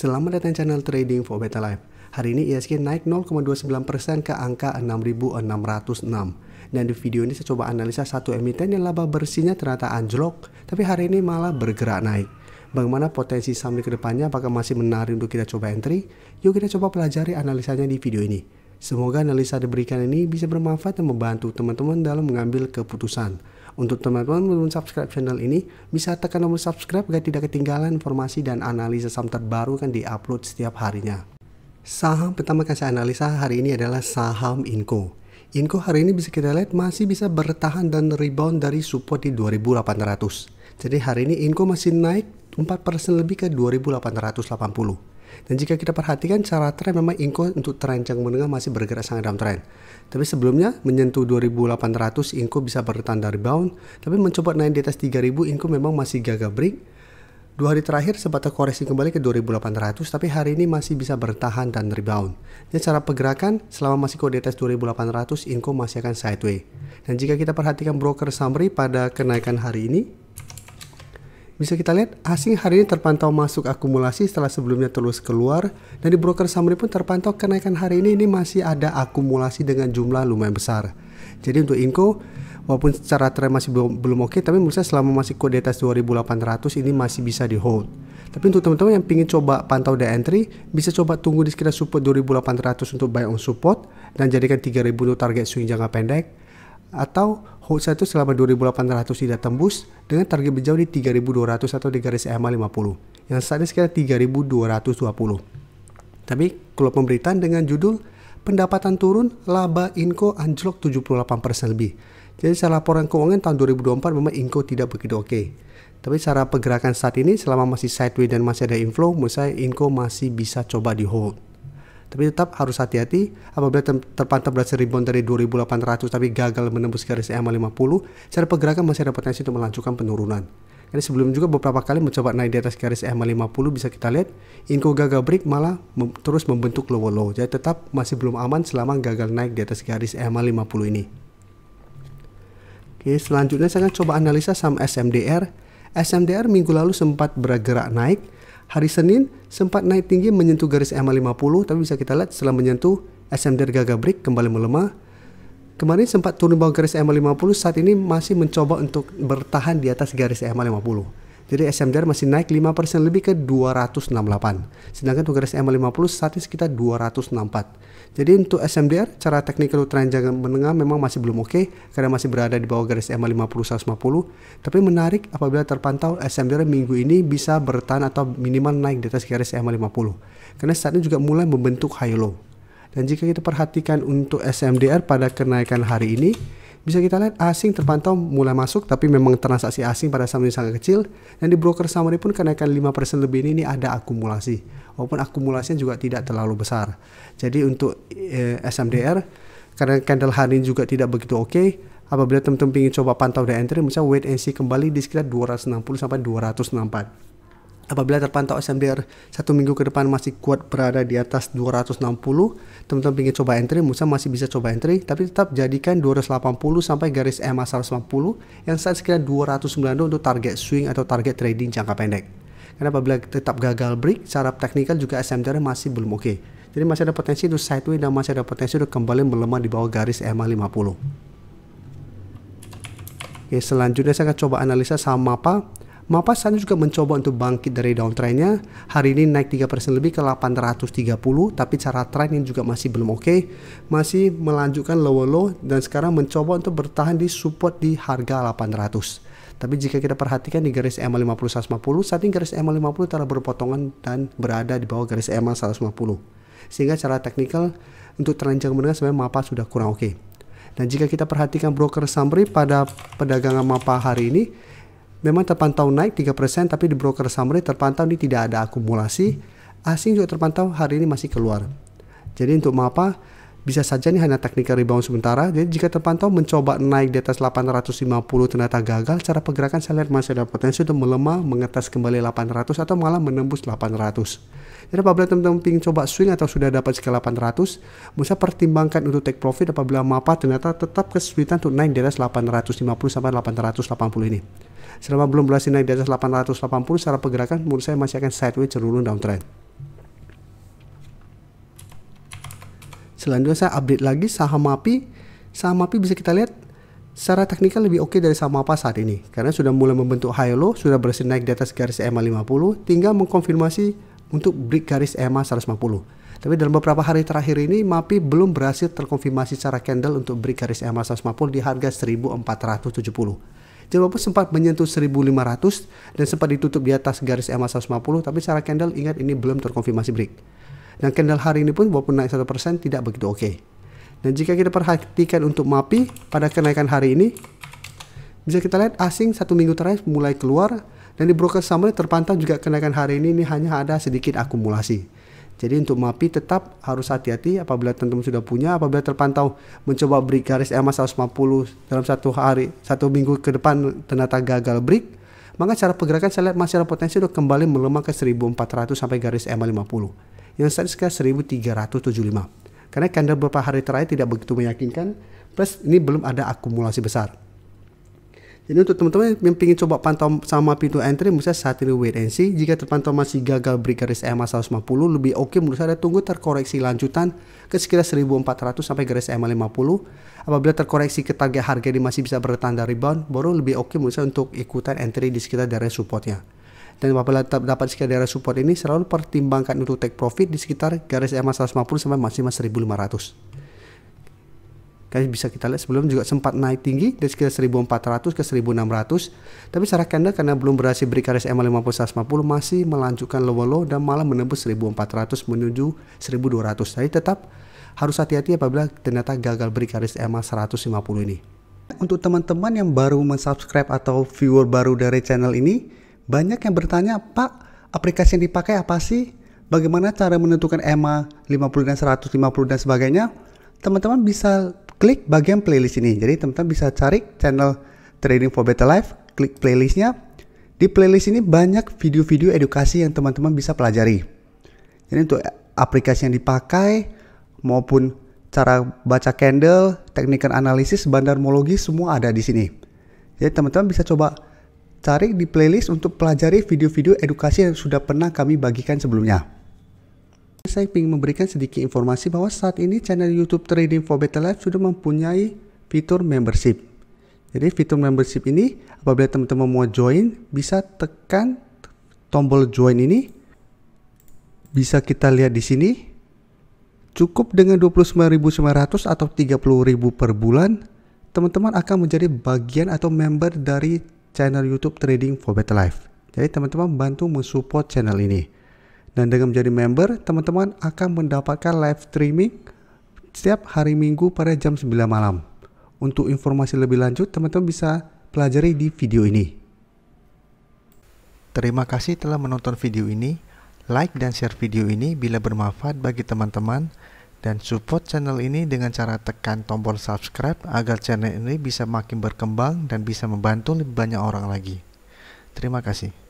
Selamat datang channel Trading for Better Life. Hari ini IHSG naik 0,29% ke angka 6.606. Dan di video ini saya coba analisa satu emiten yang laba bersihnya ternyata anjlok, tapi hari ini malah bergerak naik. Bagaimana potensi saham ke depannya, apakah masih menarik untuk kita coba entry? Yuk kita coba pelajari analisanya di video ini. Semoga analisa diberikan ini bisa bermanfaat dan membantu teman-teman dalam mengambil keputusan. Untuk teman-teman belum subscribe channel ini, bisa tekan tombol subscribe agar tidak ketinggalan informasi dan analisa saham terbaru kan diupload setiap harinya. Saham pertama yang saya analisa hari ini adalah saham Inco. Inco hari ini bisa kita lihat masih bisa bertahan dan rebound dari support di 2.800. Jadi hari ini Inco masih naik 4% lebih ke 2.880. Dan jika kita perhatikan secara tren memang Inco untuk tren jangka menengah masih bergerak sangat dalam tren. Tapi sebelumnya menyentuh 2.800 Inco bisa bertahan dari rebound. Tapi mencoba naik di atas 3.000 Inco memang masih gagal break. 2 hari terakhir sempat terkoreksi kembali ke 2.800, tapi hari ini masih bisa bertahan dan rebound. Jadi secara pergerakan selama masih di atas 2.800 Inco masih akan sideways. Dan jika kita perhatikan broker summary pada kenaikan hari ini, bisa kita lihat asing hari ini terpantau masuk akumulasi setelah sebelumnya terus keluar, dan di broker summary pun terpantau kenaikan hari ini masih ada akumulasi dengan jumlah lumayan besar. Jadi untuk Inco walaupun secara tren masih belum oke, tapi menurut saya selama masih di atas 2.800 ini masih bisa di hold. Tapi untuk teman-teman yang ingin coba pantau the entry, bisa coba tunggu di sekitar support 2.800 untuk buy on support dan jadikan 3.000 untuk target swing jangka pendek, atau hold satu selama 2.800 tidak tembus dengan target berjauh di 3.200 atau di garis EMA 50 yang saat ini sekitar 3.220. Tapi kalau pemberitaan dengan judul pendapatan turun, laba Inco anjlok 78% lebih. Jadi secara laporan keuangan tahun 2024 memang Inco tidak begitu oke. Tapi secara pergerakan saat ini selama masih sideways dan masih ada inflow, menurut saya Inco masih bisa coba di hold. Tapi tetap harus hati-hati apabila terpantau berhasil rebound dari 2.800 tapi gagal menembus garis EMA 50, secara pergerakan masih ada potensi untuk melanjutkan penurunan. Karena sebelum juga beberapa kali mencoba naik di atas garis EMA 50, bisa kita lihat Inco gagal break malah terus membentuk lower low. Jadi tetap masih belum aman selama gagal naik di atas garis EMA 50 ini. Oke, selanjutnya saya akan coba analisa saham SMDR. SMDR minggu lalu sempat bergerak naik. Hari Senin sempat naik tinggi menyentuh garis EMA 50, tapi bisa kita lihat setelah menyentuh SMDR gagal break kembali melemah. Kemarin sempat turun bawah garis EMA 50, saat ini masih mencoba untuk bertahan di atas garis EMA 50. Jadi SMDR masih naik 5% lebih ke 268. Sedangkan untuk garis EMA 50 saat ini sekitar 264. Jadi untuk SMDR cara teknikal tren jangka menengah memang masih belum oke karena masih berada di bawah garis EMA 50 150. Tapi menarik apabila terpantau SMDR minggu ini bisa bertahan atau minimal naik di atas garis EMA 50. Karena saat ini juga mulai membentuk high low. Dan jika kita perhatikan untuk SMDR pada kenaikan hari ini, bisa kita lihat asing terpantau mulai masuk, tapi memang transaksi asing pada saham ini sangat kecil. Dan di broker summary pun kenaikan 5% lebih ini ada akumulasi. Walaupun akumulasinya juga tidak terlalu besar. Jadi untuk SMDR, karena candle hari ini juga tidak begitu oke, apabila teman-teman ingin coba pantau the entry, misalnya wait and see kembali di sekitar 260 sampai 264. Apabila terpantau SMDR satu minggu ke depan masih kuat berada di atas 260, teman-teman ingin coba entry, misalnya masih bisa coba entry, tapi tetap jadikan 280 sampai garis EMA 150 yang saat sekitar 290 untuk target swing atau target trading jangka pendek. Karena apabila tetap gagal break, secara teknikal juga SMDR masih belum oke. Jadi masih ada potensi untuk sideways dan masih ada potensi untuk kembali melemah di bawah garis EMA 50. Oke, selanjutnya saya akan coba analisa saham MAPA. MAPA saat ini juga mencoba untuk bangkit dari downtrendnya. Hari ini naik 3% lebih ke 830, tapi cara trend ini juga masih belum oke. Masih melanjutkan lower low dan sekarang mencoba untuk bertahan di support di harga 800. Tapi jika kita perhatikan di garis EMA 50 150, saat ini garis EMA 50 telah berpotongan dan berada di bawah garis EMA 150. Sehingga secara teknikal untuk tren jangka menengah sebenarnya MAPA sudah kurang oke. Dan jika kita perhatikan broker summary pada perdagangan MAPA hari ini, memang terpantau naik 3%, tapi di broker summary terpantau ini tidak ada akumulasi. Asing juga terpantau hari ini masih keluar. Jadi untuk MAPA bisa saja ini hanya technical rebound sementara. Jadi jika terpantau mencoba naik di atas 850 ternyata gagal, cara pergerakan saya lihat masih ada potensi untuk melemah, mengetes kembali 800 atau malah menembus 800. Jadi apabila teman-teman ingin coba swing atau sudah dapat sekitar 800, bisa pertimbangkan untuk take profit apabila MAPA ternyata tetap kesulitan untuk naik di atas 850 sampai 880 ini. Selama belum berhasil naik di atas 880, secara pergerakan menurut saya masih akan sideways cenderung downtrend. Selanjutnya saya update lagi saham MAPI. Saham MAPI bisa kita lihat secara teknikal lebih oke dari saham apa saat ini, karena sudah mulai membentuk high low, sudah berhasil naik di atas garis EMA 50, tinggal mengkonfirmasi untuk break garis EMA 150. Tapi dalam beberapa hari terakhir ini MAPI belum berhasil terkonfirmasi secara candle untuk break garis EMA 150 di harga 1470. Jadi walaupun sempat menyentuh 1500 dan sempat ditutup di atas garis EMA 150, tapi secara candle ingat ini belum terkonfirmasi break. Dan candle hari ini pun walaupun naik 1% tidak begitu oke. Dan jika kita perhatikan untuk MAPI pada kenaikan hari ini, bisa kita lihat asing satu minggu terakhir mulai keluar, dan di broker summary terpantau juga kenaikan hari ini hanya ada sedikit akumulasi. Jadi untuk MAPI tetap harus hati-hati apabila teman-teman sudah punya, apabila terpantau mencoba break garis EMA 150 dalam satu minggu ke depan ternyata gagal break, maka cara pergerakan saya lihat masih ada potensi untuk kembali melemah ke 1400 sampai garis EMA 50 yang saat sekitar 1375. Karena candle beberapa hari terakhir tidak begitu meyakinkan, plus ini belum ada akumulasi besar. Jadi untuk teman-teman yang ingin coba pantau sama pintu entry, menurut saya saat ini wait and see. Jika terpantau masih gagal break garis EMA 150, lebih oke menurut saya tunggu terkoreksi lanjutan ke sekitar 1400 sampai garis EMA 50. Apabila terkoreksi ke target harga ini masih bisa bertanda rebound, baru lebih oke menurut saya untuk ikutan entry di sekitar daerah supportnya. Dan apabila dapat sekitar daerah support ini, selalu pertimbangkan untuk take profit di sekitar garis EMA 150 sampai maksimal 1500. Kalian bisa kita lihat sebelum juga sempat naik tinggi dari sekitar 1400 ke 1600, tapi secara candle karena belum berhasil break garis EMA 50 150 masih melanjutkan low dan malah menembus 1400 menuju 1200. Jadi tetap harus hati-hati apabila ternyata gagal break garis EMA 150 ini. Untuk teman-teman yang baru mensubscribe atau viewer baru dari channel ini, banyak yang bertanya, Pak, aplikasi yang dipakai apa sih? Bagaimana cara menentukan EMA 50 dan 150 dan sebagainya? Teman-teman bisa klik bagian playlist ini. Jadi teman-teman bisa cari channel Trading for Better Life, klik playlistnya. Di playlist ini banyak video-video edukasi yang teman-teman bisa pelajari. Jadi untuk aplikasi yang dipakai maupun cara baca candle, technical analysis, bandarmologi semua ada di sini. Jadi teman-teman bisa coba cari di playlist untuk pelajari video-video edukasi yang sudah pernah kami bagikan sebelumnya. Saya ingin memberikan sedikit informasi bahwa saat ini channel YouTube Trading for Better Life sudah mempunyai fitur membership. Jadi fitur membership ini apabila teman-teman mau join, bisa tekan tombol join ini. Bisa kita lihat di sini. Cukup dengan 29.900 atau 30.000 per bulan, teman-teman akan menjadi bagian atau member dari channel YouTube Trading for Better Life. Jadi teman-teman bantu mensupport channel ini. Dan dengan menjadi member, teman-teman akan mendapatkan live streaming setiap hari Minggu pada jam 9 malam. Untuk informasi lebih lanjut, teman-teman bisa pelajari di video ini. Terima kasih telah menonton video ini. Like dan share video ini bila bermanfaat bagi teman-teman. Dan support channel ini dengan cara tekan tombol subscribe agar channel ini bisa makin berkembang dan bisa membantu lebih banyak orang lagi. Terima kasih.